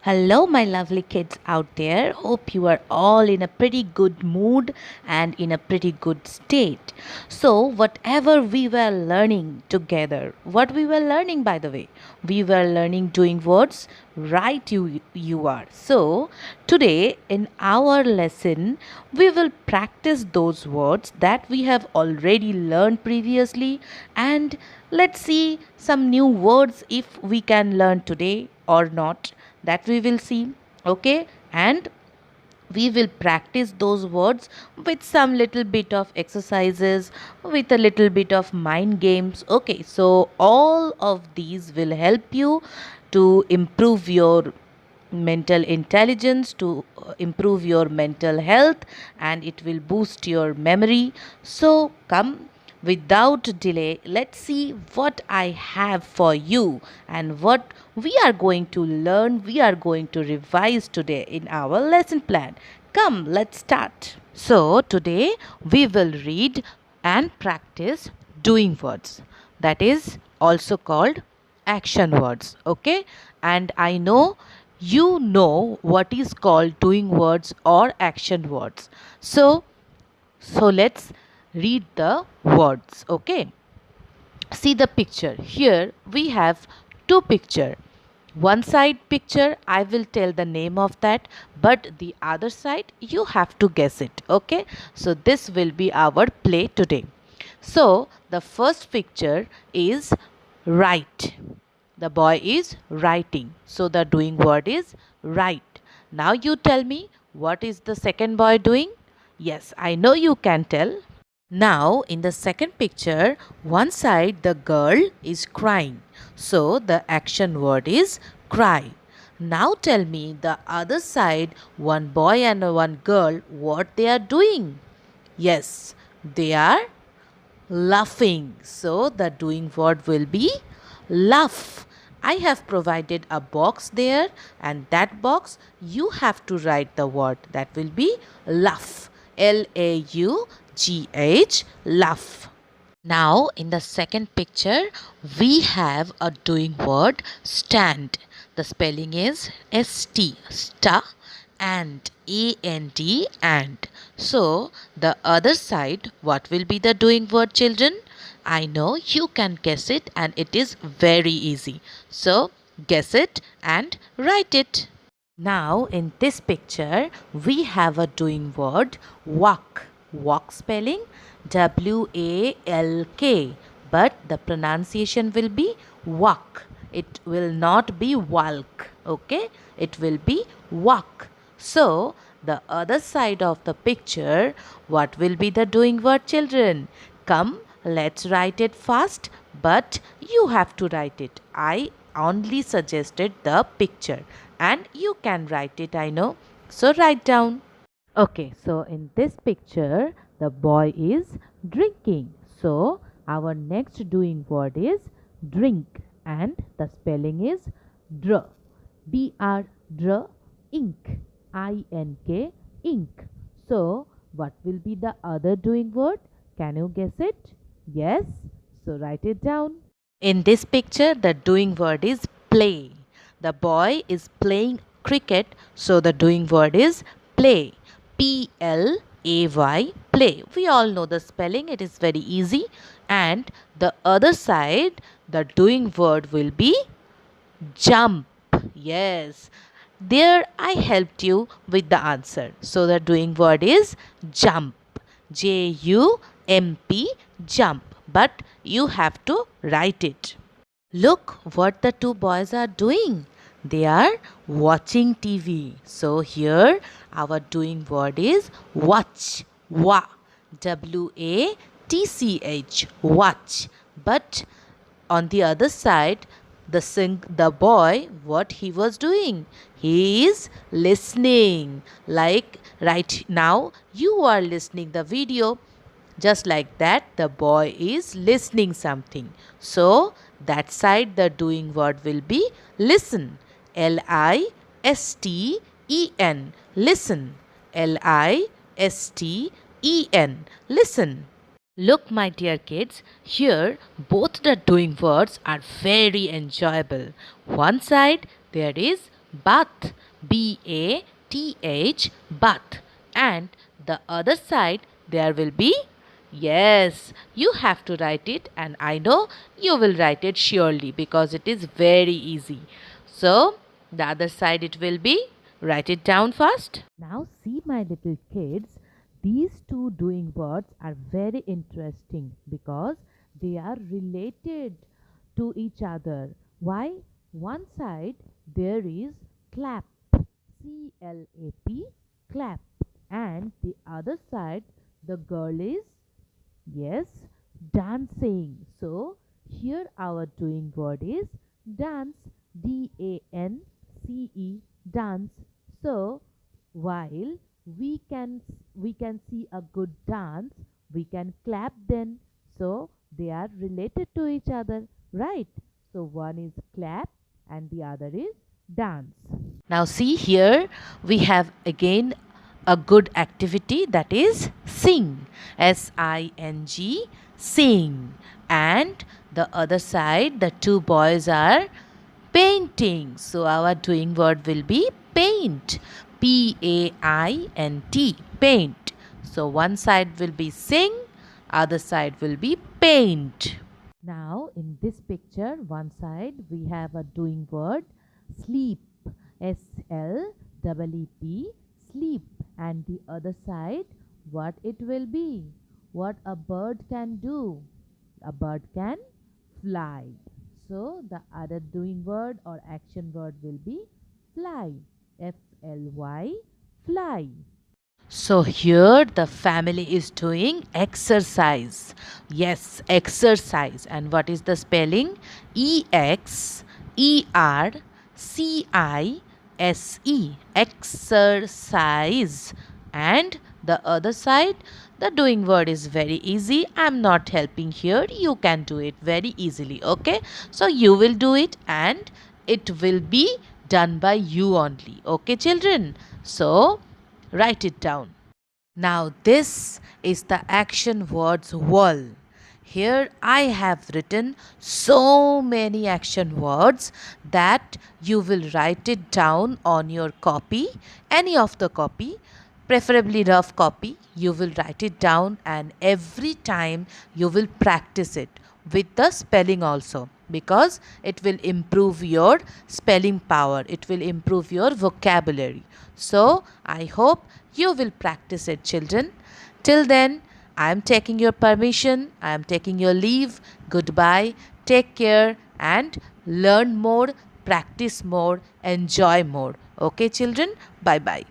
Hello, my lovely kids out there. Hope you are all in a pretty good mood and in a pretty good state. So, whatever we were learning together, what we were learning, by the way, we were learning doing words. Right, you are. So, today in our lesson, we will practice those words that we have already learned previously, and let's see some new words if we can learn today or not, that we will see. Okay, and we will practice those words with some little bit of exercises, with a little bit of mind games. Okay, so all of these will help you to improve your mental intelligence, to improve your mental health, and it will boost your memory. So come, without delay, let's see what I have for you and what we are going to learn, we are going to revise today in our lesson plan. Come, let's start. So today we will read and practice doing words, that is also called action words. Okay, and I know you know what is called doing words or action words. So let's read the words. Okay, see the picture. Here we have two picture. One side picture, I will tell the name of that, but the other side you have to guess it. Okay, so this will be our play today. So the first picture is write. The boy is writing, so the doing word is write. Now you tell me, what is the second boy doing? Yes, I know you can tell. Now, in the second picture, one side the girl is crying. So, the action word is cry. Now, tell me the other side, one boy and one girl, what they are doing? Yes, they are laughing. So, the doing word will be laugh. I have provided a box there, and that box you have to write the word, that will be laugh. Laugh, laugh. Now, in the second picture, we have a doing word stand. The spelling is st, sta, and and, and. So, the other side, what will be the doing word, children? I know you can guess it, and it is very easy. So, guess it and write it. Now, in this picture, we have a doing word walk. Walk spelling WALK, but the pronunciation will be walk. It will not be walk. Okay, it will be walk. So, the other side of the picture, what will be the doing word, children? Come, let's write it fast, but you have to write it. I only suggested the picture, and you can write it, I know. So, write down. Okay, so in this picture, the boy is drinking. So, our next doing word is drink, and the spelling is dr. Dr, dr, ink. INK, ink. So, what will be the other doing word? Can you guess it? Yes? So, write it down. In this picture, the doing word is play. The boy is playing cricket, so the doing word is play. PLAY, play. We all know the spelling, it is very easy. And the other side, the doing word will be jump. Yes, there I helped you with the answer. So the doing word is jump. JUMP, jump. But you have to write it. Look what the two boys are doing. They are watching TV. So here our doing word is watch. Wa. WATCH. Watch. But on the other side, the boy, what he was doing? He is listening. Like right now, you are listening the video. Just like that, the boy is listening something. So, that side the doing word will be listen. LISTEN. Listen. LISTEN. Listen. Look, my dear kids, here both the doing words are very enjoyable. One side there is bath, bath, bath. And the other side there will be, yes, you have to write it, and I know you will write it surely because it is very easy. So the other side it will be, write it down first. Now see, my little kids, these two doing words are very interesting because they are related to each other. Why? One side there is clap, C-L-A-P, clap, and the other side the girl is, yes, dancing. So here our doing word is dance, D-A-N-C-E, dance. So while we can see a good dance, we can clap then. So they are related to each other, right? So one is clap and the other is dance. Now see here, we have again a good activity, that is sing, S-I-N-G, sing. And the other side the two boys are painting. So our doing word will be paint, P-A-I-N-T, paint. So one side will be sing, other side will be paint. Now in this picture, one side we have a doing word sleep, S-L-E-E-P, sleep, and the other side what it will be, what a bird can do, a bird can fly. So the other doing word or action word will be fly, F-L-Y, fly. So here the family is doing exercise. Yes, exercise. And what is the spelling? E-X-E-R-C-I-S-E. Exercise. And the other side, the doing word is very easy. I'm not helping here. You can do it very easily. Okay. So you will do it and it will be done by you only. Okay, children. So write it down. Now this is the action words wall. Here I have written so many action words that you will write it down on your copy, any of the copy, preferably rough copy. You will write it down and every time you will practice it with the spelling also, because it will improve your spelling power, it will improve your vocabulary. So I hope you will practice it, children. Till then, I am taking your permission, I am taking your leave. Goodbye, take care, and learn more, practice more, enjoy more. Okay, children, bye bye.